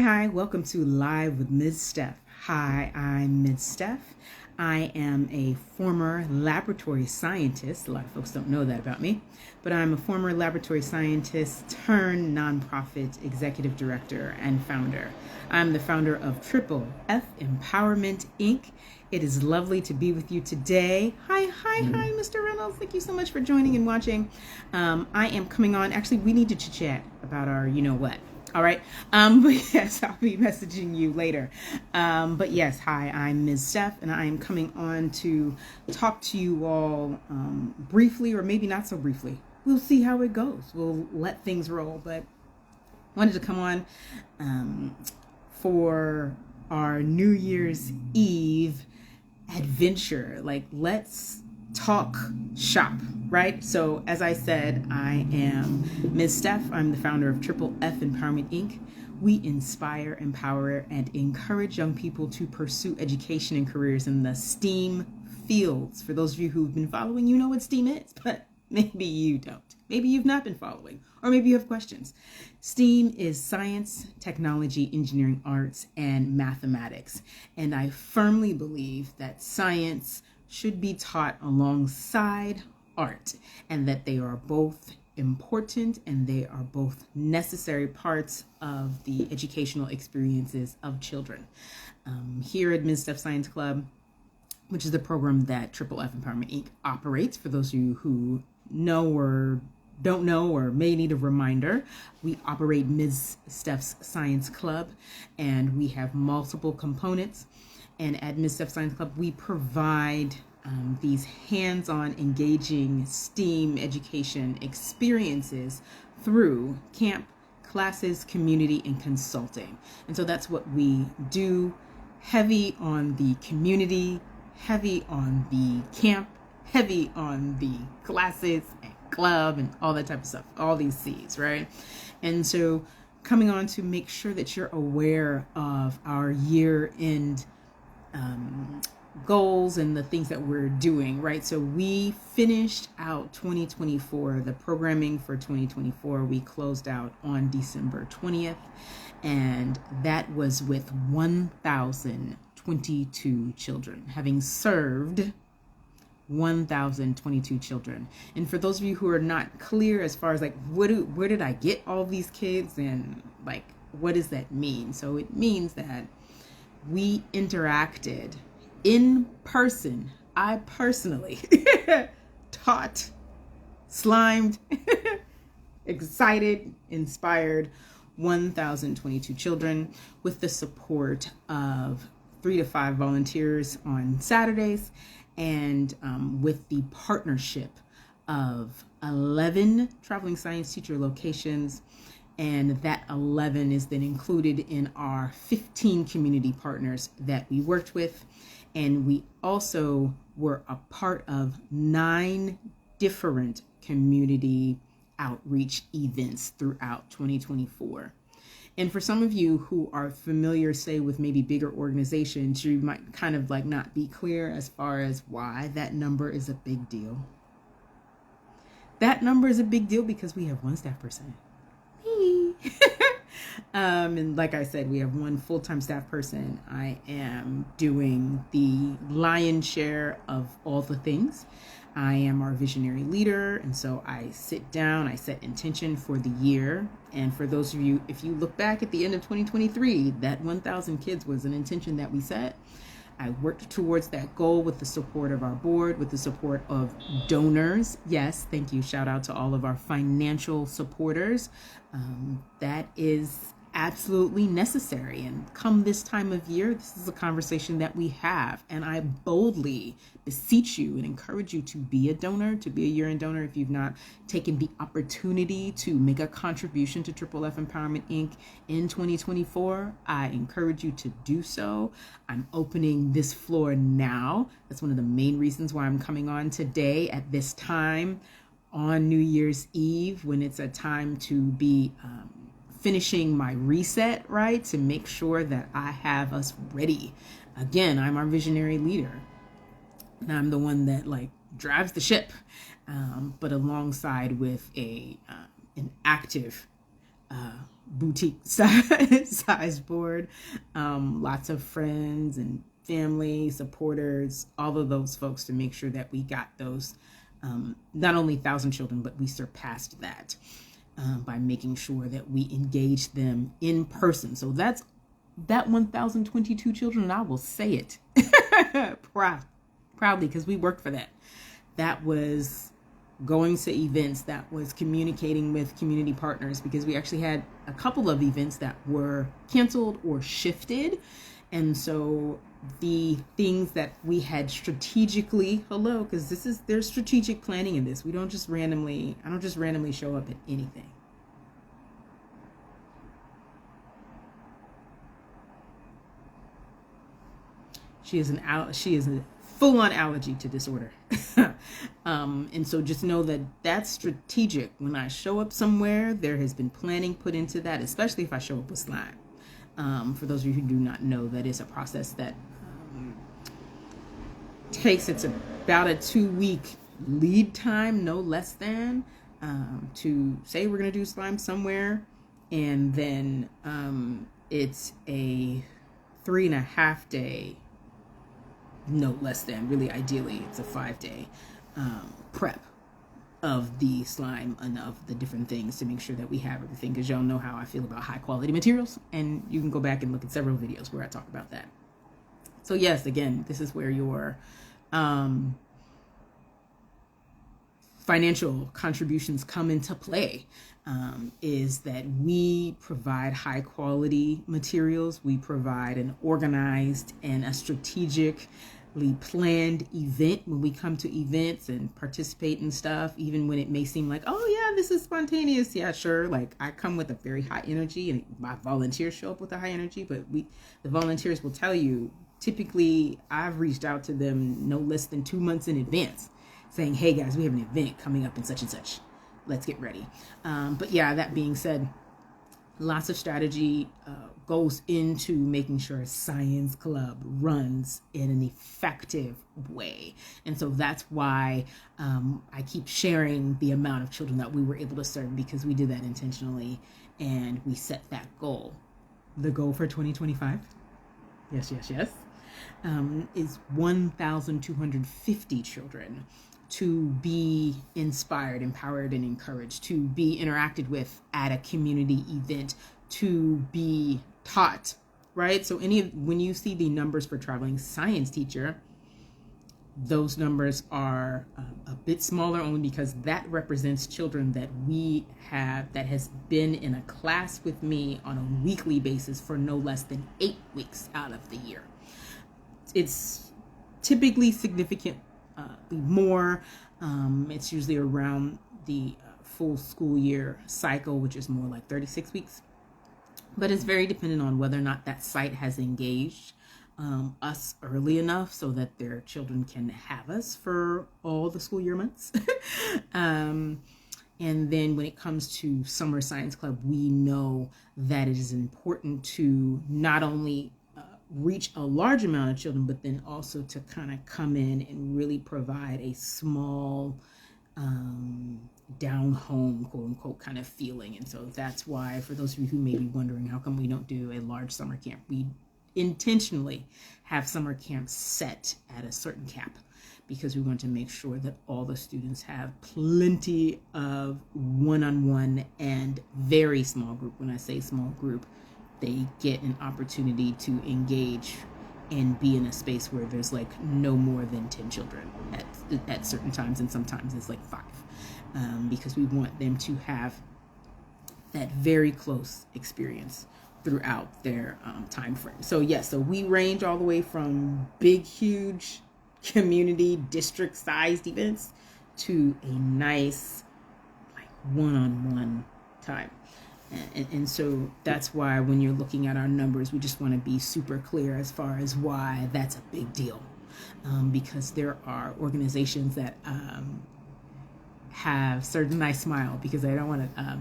Hi. Welcome to Live with Ms.Steph. Hi, I'm Ms.Steph. I am a former laboratory scientist. A lot of folks don't know that about me, but I'm a former laboratory scientist turned nonprofit executive director and founder. I'm the founder of Triple F Empowerment, Inc. It is lovely to be with you today. Hi, Mr. Reynolds. Thank you so much for joining and watching. I am coming on. Actually, we need to chit-chat about our you-know-what. All right. But yes, I'll be messaging you later. But yes, hi, I'm Ms. Steph, and I am coming on to talk to you all briefly, or maybe not so briefly. We'll see how it goes. We'll let things roll. But I wanted to come on for our New Year's Eve adventure. Like, let's talk shop, right? So as I said, I am Ms. Steph. I'm the founder of Triple F Empowerment, Inc. We inspire, empower, and encourage young people to pursue education and careers in the STEAM fields. For those of you who've been following, you know what STEAM is, but maybe you don't. Maybe you've not been following, or maybe you have questions. STEAM is science, technology, engineering, arts, and mathematics. And I firmly believe that science should be taught alongside art, and that they are both important and they are both necessary parts of the educational experiences of children. Here at Ms.Steph Science Club, which is the program that Triple F Empowerment Inc. operates, for those of you who know or don't know or may need a reminder, we operate Ms.Steph's Science Club, and we have multiple components. And at Ms.Steph Science Club, we provide these hands-on, engaging STEAM education experiences through camp, classes, community, and consulting. And so that's what we do. Heavy on the community, heavy on the camp, heavy on the classes and club and all that type of stuff, all these C's, right? And so coming on to make sure that you're aware of our year-end goals and the things that we're doing, right? So we finished out 2024, the programming for 2024, we closed out on December 20th, and that was with 1,022 children, having served 1,022 children. And for those of you who are not clear as far as like, where did I get all these kids, and like, what does that mean? So it means that we interacted in person. I personally taught, slimed, excited, inspired 1,022 children with the support of 3 to 5 volunteers on Saturdays, and with the partnership of 11 traveling science teacher locations. And that 11 is then included in our 15 community partners that we worked with. And we also were a part of 9 different community outreach events throughout 2024. And for some of you who are familiar, say, with maybe bigger organizations, you might kind of like not be clear as far as why that number is a big deal. That number is a big deal because we have 1 staff person. And like I said, we have 1 full-time staff person. I am doing the lion's share of all the things. I am our visionary leader, and so I sit down, I set intention for the year. And for those of you, if you look back at the end of 2023, that 1,000 kids was an intention that we set. I worked towards that goal with the support of our board, with the support of donors. Yes, thank you. Shout out to all of our financial supporters. That is absolutely necessary. And come this time of year, this is a conversation that we have. And I boldly beseech you and encourage you to be a donor, to be a year-end donor. If you've not taken the opportunity to make a contribution to Triple F Empowerment, Inc. in 2024, I encourage you to do so. I'm opening this floor now. That's one of the main reasons why I'm coming on today at this time on New Year's Eve, when it's a time to be finishing my reset, right? To make sure that I have us ready. Again, I'm our visionary leader. And I'm the one that like drives the ship, but alongside with an active boutique size board. Lots of friends and family, supporters, all of those folks to make sure that we got those, not only 1,000 children, but we surpassed that by making sure that we engage them in person. So that's that 1,022 children, and I will say it proudly because we worked for that. That was going to events, that was communicating with community partners, because we actually had a couple of events that were canceled or shifted. And so the things that we had strategically, because there's strategic planning in this. I don't just randomly show up at anything. She is a full-on allergy to disorder. And so just know that that's strategic. When I show up somewhere, there has been planning put into that, especially if I show up with slime. For those of you who do not know, that is a process that it's about a 2-week lead time, no less than, to say we're going to do slime somewhere. And then it's a 3.5 day, no less than, really ideally it's a 5-day prep of the slime and of the different things to make sure that we have everything, because y'all know how I feel about high quality materials, and you can go back and look at several videos where I talk about that. So yes, again, this is where your financial contributions come into play, is that we provide high quality materials. We provide an organized and a strategically planned event when we come to events and participate in stuff, even when it may seem like, oh yeah, this is spontaneous. Yeah, sure. Like I come with a very high energy, and my volunteers show up with a high energy, but the volunteers will tell you, typically I've reached out to them no less than 2 months in advance saying, hey guys, we have an event coming up in such and such. Let's get ready. But yeah, that being said, lots of strategy goes into making sure a science club runs in an effective way. And so that's why I keep sharing the amount of children that we were able to serve, because we did that intentionally and we set that goal. The goal for 2025, yes, is 1,250 children to be inspired, empowered, and encouraged, to be interacted with at a community event, to be taught, right? So when you see the numbers for traveling science teacher, those numbers are a bit smaller, only because that represents children that we have that has been in a class with me on a weekly basis for no less than 8 weeks out of the year. It's typically significantly more. It's usually around the full school year cycle, which is more like 36 weeks. But it's very dependent on whether or not that site has engaged us early enough so that their children can have us for all the school year months. And then when it comes to Summer Science Club, we know that it is important to not only reach a large amount of children, but then also to kind of come in and really provide a small down home, quote unquote, kind of feeling. And so that's why, for those of you who may be wondering how come we don't do a large summer camp, we intentionally have summer camps set at a certain cap, because we want to make sure that all the students have plenty of one-on-one and very small group. When I say small group, they get an opportunity to engage and be in a space where there's like no more than 10 children at certain times, and sometimes it's like 5, because we want them to have that very close experience throughout their time frame. So yes, so we range all the way from big, huge community district sized events to a nice like one-on-one time. And so that's why when you're looking at our numbers, we just want to be super clear as far as why that's a big deal. Because there are organizations that have certain nice smile, because I don't want to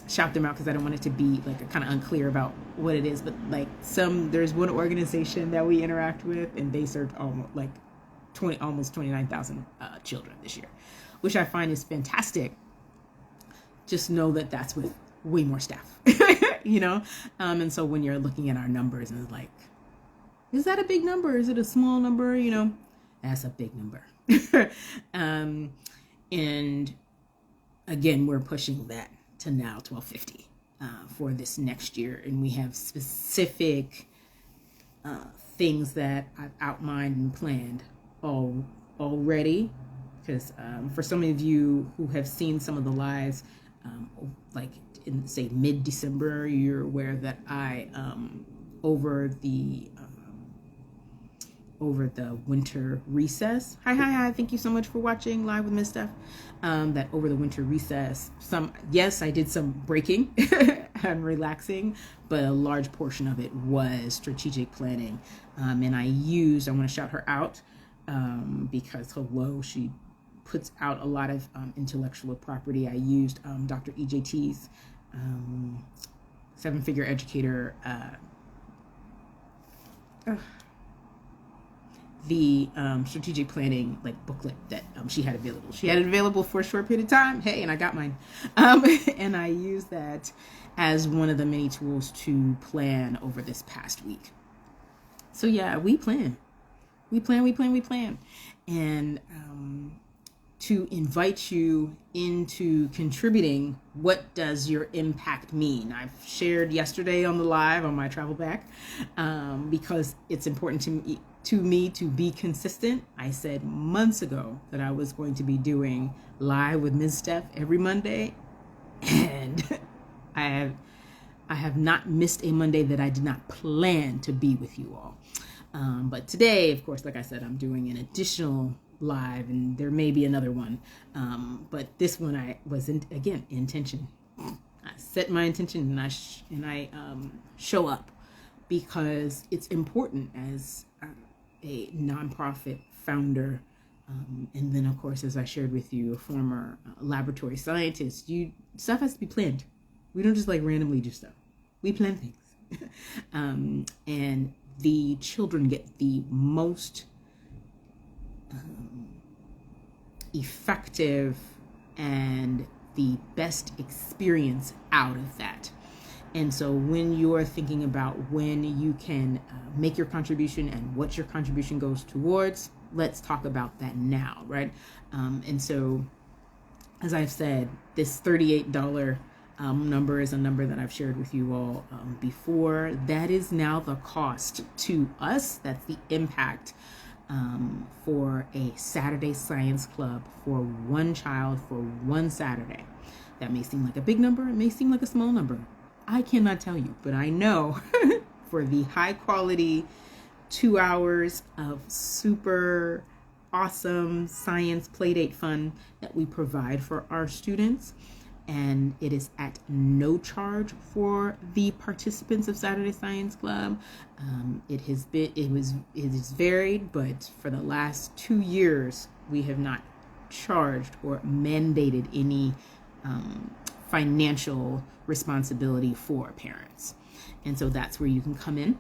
shout them out, because I don't want it to be like kind of unclear about what it is. But like there's one organization that we interact with, and they served almost 29,000 children this year, which I find is fantastic. Just know that that's with way more staff, and so when you're looking at our numbers and it's like, is that a big number? Is it a small number? That's a big number. And again, we're pushing that to now 1250 for this next year. And we have specific things that I've outlined and planned already. Because for some of you who have seen some of the lives, like in, say, mid-December, you're aware that I, over the winter recess. Hi. Thank you so much for watching Live with Ms.Steph. That over the winter recess, I did some breaking and relaxing, but a large portion of it was strategic planning. And I want to shout her out because she puts out a lot of intellectual property. I used Dr. EJT's 7-figure educator the strategic planning booklet that she had available. She had it available for a short period of time. Hey, and I got mine. And I used that as one of the many tools to plan over this past week. So yeah, we plan. And to invite you into contributing, what does your impact mean? I've shared yesterday on the live on my travel back because it's important to me to be consistent. I said months ago that I was going to be doing Live with Ms.Steph every Monday, and I have not missed a Monday that I did not plan to be with you all. But today, of course, like I said, I'm doing an additional live, and there may be another one. But this one I was intention. I set my intention, and I show up because it's important as a nonprofit founder, and then of course, as I shared with you, a former laboratory scientist. Stuff has to be planned. We don't just randomly do stuff. We plan things, and the children get the most effective and the best experience out of that. And so when you're thinking about when you can make your contribution and what your contribution goes towards, let's talk about that now, right? And so, as I've said, this $38 number is a number that I've shared with you all before. That is now the cost to us. That's the impact for a Saturday science club for one child for one Saturday. That may seem like a big number. It may seem like a small number. I cannot tell you, but I know for the high quality 2 hours of super awesome science playdate fun that we provide for our students, and it is at no charge for the participants of Saturday Science Club. It is varied, but for the last 2 years, we have not charged or mandated any financial responsibility for parents. And so that's where you can come in.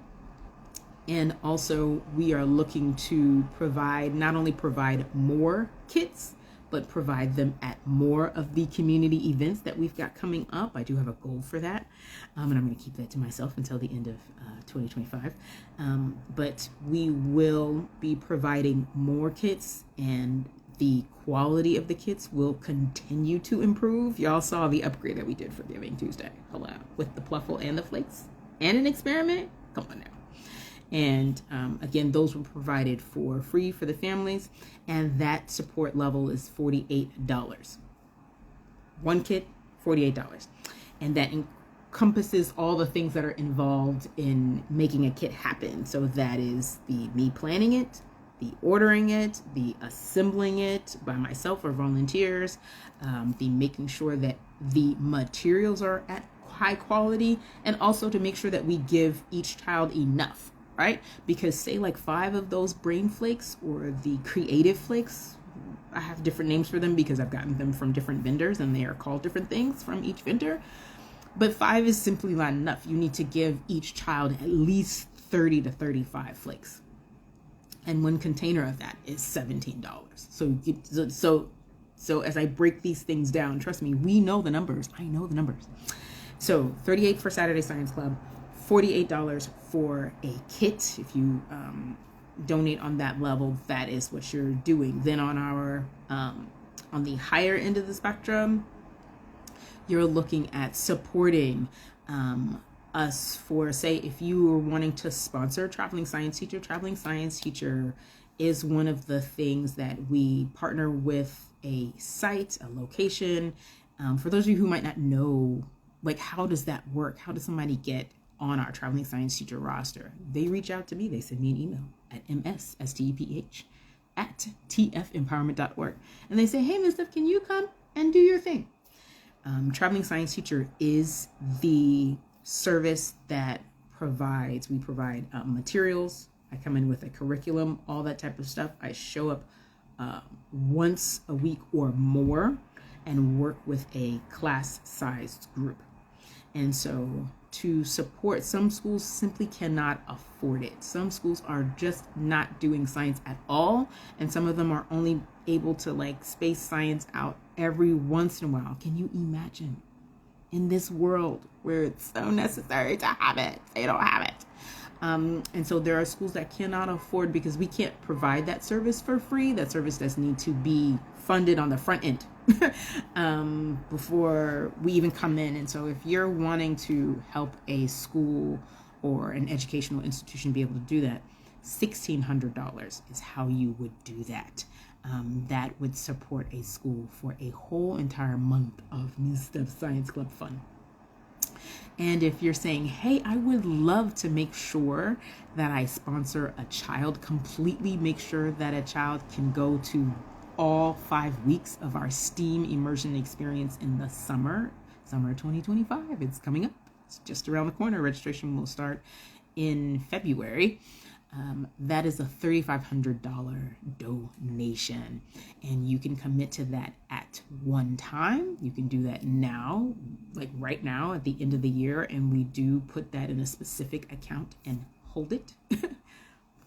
And also, we are looking to not only provide more kits, but provide them at more of the community events that we've got coming up. I do have a goal for that, and I'm going to keep that to myself until the end of 2025. But we will be providing more kits, and the quality of the kits will continue to improve. Y'all saw the upgrade that we did for Giving Tuesday. Hello, with the Pluffle and the Flakes and an experiment. Come on now. And again, those were provided for free for the families, and that support level is $48. One kit, $48. And that encompasses all the things that are involved in making a kit happen. So that is me planning it, the ordering it, the assembling it by myself or volunteers, the making sure that the materials are at high quality, and also to make sure that we give each child enough. Right? Because say 5 of those brain flakes or the creative flakes, I have different names for them because I've gotten them from different vendors and they are called different things from each vendor. But 5 is simply not enough. You need to give each child at least 30 to 35 flakes. And one container of that is $17. So as I break these things down, trust me, we know the numbers. I know the numbers. So $38 for Saturday Science Club, $48 for a kit. If you donate on that level, that is what you're doing. Then on our on the higher end of the spectrum, you're looking at supporting us for, say, if you were wanting to sponsor Traveling Science Teacher is one of the things that we partner with a site, a location. For those of you who might not know, like, how does that work? How does somebody get on our Traveling Science Teacher roster? They reach out to me. They send me an email at mssteph@tfempowerment.org. And they say, hey, Ms.Steph, can you come and do your thing? Traveling Science Teacher is the service that we provide materials. I come in with a curriculum, all that type of stuff. I show up once a week or more and work with a class-sized group. And so to support, some schools simply cannot afford it. Some schools are just not doing science at all. And some of them are only able to like space science out every once in a while. Can you imagine in this world where it's so necessary to have it, they don't have it? And so there are schools that cannot afford, because we can't provide that service for free. That service does need to be funded on the front end before we even come in. And so if you're wanting to help a school or an educational institution be able to do that, $1,600 is how you would do that. That would support a school for a whole entire month of Ms.Steph Science Club fun. And if you're saying, hey, I would love to make sure that I sponsor a child completely, make sure that a child can go to all 5 weeks of our STEAM immersion experience in the summer 2025. It's coming up. It's just around the corner. Registration will start in February. That is a $3,500 donation, and you can commit to that at one time. You can do that now, like right now at the end of the year, and we do put that in a specific account and hold it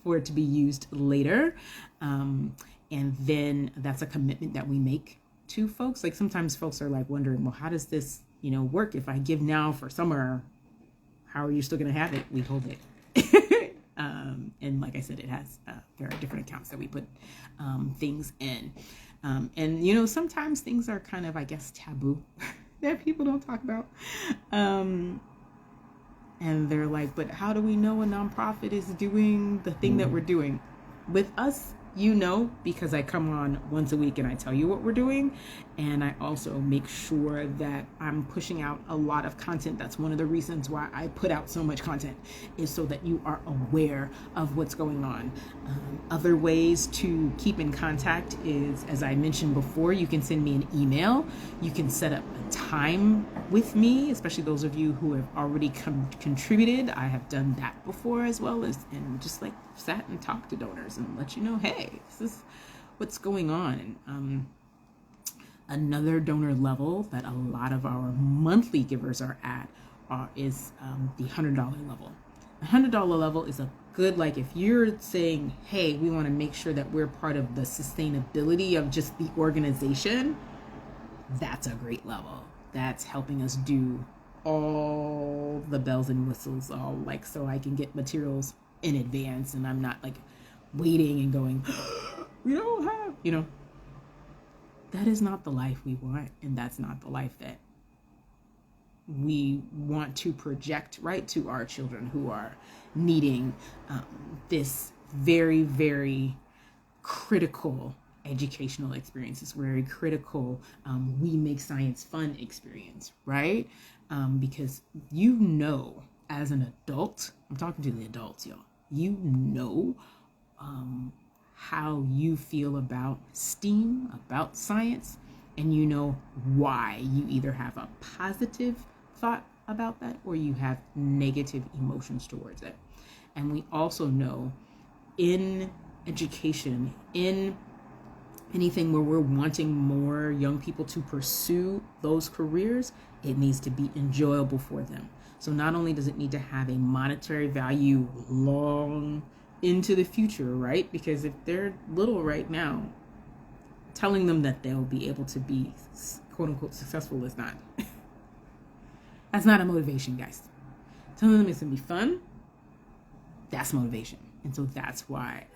for it to be used later. And then that's a commitment that we make to folks. Like sometimes folks are like wondering, well, how does this, work? If I give now for summer, how are you still going to have it? We hold it. And like I said, there are different accounts that we put things in. And, sometimes things are kind of, I guess, taboo that people don't talk about. And they're like, but how do we know a nonprofit is doing the thing that we're doing? With us, because I come on once a week and I tell you what we're doing. And I also make sure that I'm pushing out a lot of content. That's one of the reasons why I put out so much content, is so that you are aware of what's going on. Other ways to keep in contact is, as I mentioned before, you can send me an email. You can set up a time with me, especially those of you who have already contributed. I have done that before as well, and just like sat and talked to donors and let you know, hey, this is what's going on. Another donor level that a lot of our monthly givers are at is the $100 level. The $100 level is a good, like, if you're saying, hey, we want to make sure that we're part of the sustainability of just the organization, that's a great level. That's helping us do all the bells and whistles, all like, so I can get materials in advance and I'm not like waiting and going, we don't have, that is not the life we want. And that's not the life that we want to project right to our children who are needing this very, very critical educational experience. It's very critical. We make science fun experience, right? Because as an adult, I'm talking to the adults, y'all, how you feel about STEAM, about science, and why you either have a positive thought about that or you have negative emotions towards it. And we also know in education, in anything where we're wanting more young people to pursue those careers, it needs to be enjoyable for them. So not only does it need to have a monetary value long into the future, right? Because if they're little right now, telling them that they'll be able to be quote unquote successful is not That's not a motivation, guys. Telling them it's going to be fun, that's motivation. And so that's why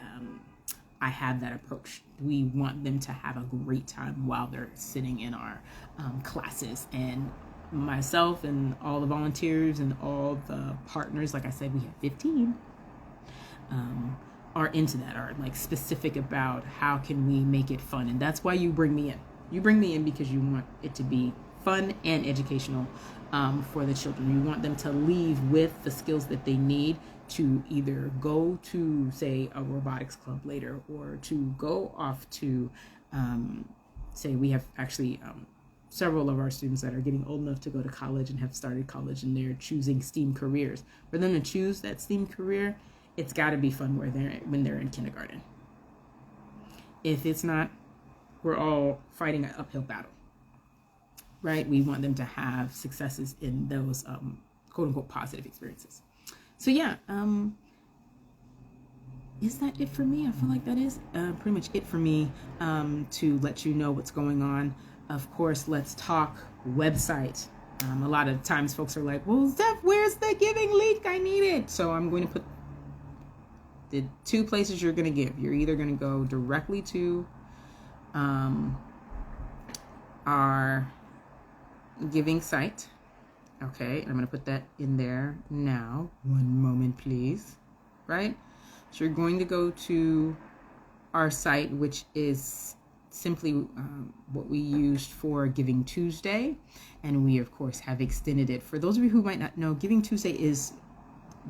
I have that approach. We want them to have a great time while they're sitting in our classes. And myself and all the volunteers and all the partners, like I said, we have 15, are into that, are like specific about how can we make it fun. And that's why you bring me in. You bring me in because you want it to be fun and educational for the children. You want them to leave with the skills that they need to either go to, say, a robotics club later, or to go off to, say, we have actually several of our students that are getting old enough to go to college and have started college, and they're choosing STEAM careers. For them to choose that STEAM career, it's got to be fun when they're in kindergarten. If it's not, we're all fighting an uphill battle, right? We want them to have successes in those quote unquote positive experiences. So yeah, is that it for me? I feel like that is pretty much it for me, to let you know what's going on. Of course, let's talk website. A lot of times folks are like, well, Steph, where's the giving link? I need it. So I'm going to put the two places you're going to give. You're either going to go directly to our giving site. Okay, and I'm going to put that in there now. One moment, please. Right? So you're going to go to our site, which is simply what we used for Giving Tuesday. And we, of course, have extended it. For those of you who might not know, Giving Tuesday is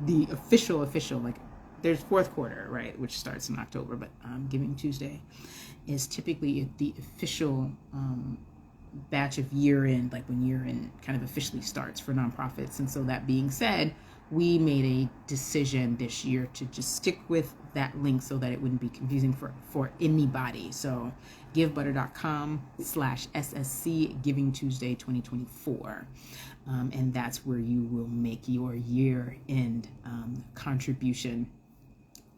the official, like, there's fourth quarter, right, which starts in October, but Giving Tuesday is typically the official batch of year end, like when year end kind of officially starts for nonprofits. And so that being said, we made a decision this year to just stick with that link so that it wouldn't be confusing for anybody. So givebutter.com/SSC Giving Tuesday 2024. And that's where you will make your year end contribution.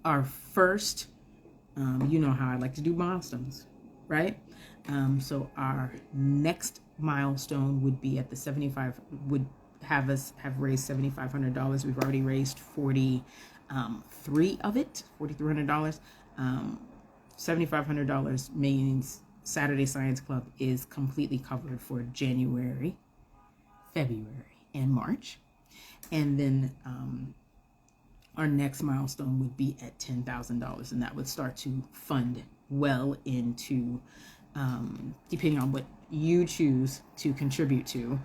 Our first, you know how I like to do milestones, right? So our next milestone would be at the 75, would have us have raised $7,500. We've already raised 43 of it, $4,300. $7,500 means Saturday Science Club is completely covered for January, February, and March. And then our next milestone would be at $10,000, and that would start to fund well into, depending on what you choose to contribute to,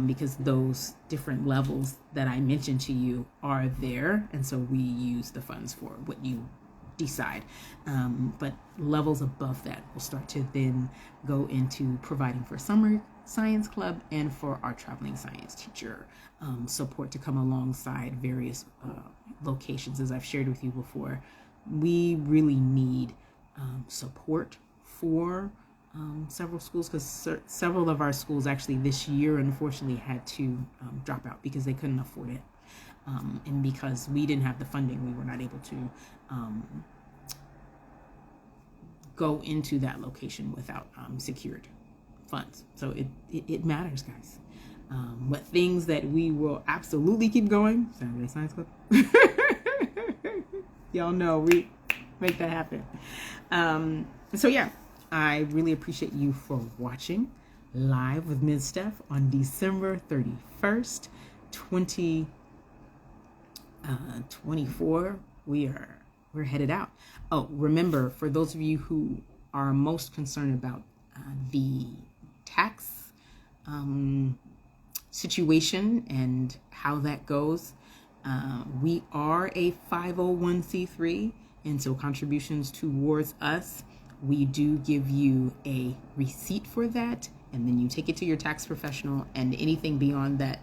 because those different levels that I mentioned to you are there, and so we use the funds for what you decide. But levels above that will start to then go into providing for summer science club and for our traveling science teacher support to come alongside various locations. As I've shared with you before, we really need support for several schools, because several of our schools actually this year unfortunately had to drop out because they couldn't afford it, and because we didn't have the funding, we were not able to go into that location without secured funds. So it matters, guys. What things that we will absolutely keep going, Saturday Science Club. Y'all know we make that happen. So yeah, I really appreciate you for watching live with Ms.Steph on December 31st, 2024. We're headed out. Oh, remember, for those of you who are most concerned about the tax situation and how that goes, we are a 501c3, and so contributions towards us, we do give you a receipt for that, and then you take it to your tax professional, and anything beyond that,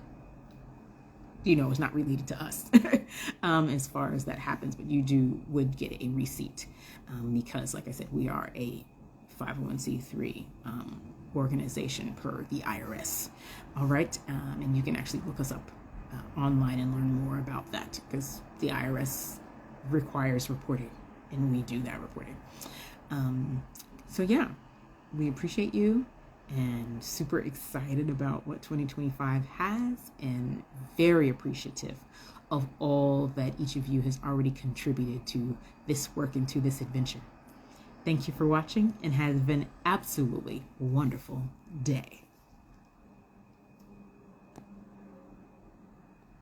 is not related to us as far as that happens, but you would get a receipt because, like I said, we are a 501c3 organization per the IRS. All right. And you can actually look us up online and learn more about that, because the IRS requires reporting, and we do that reporting. So yeah, we appreciate you, and super excited about what 2025 has, and very appreciative of all that each of you has already contributed to this work and to this adventure. Thank you for watching, and have an absolutely wonderful day.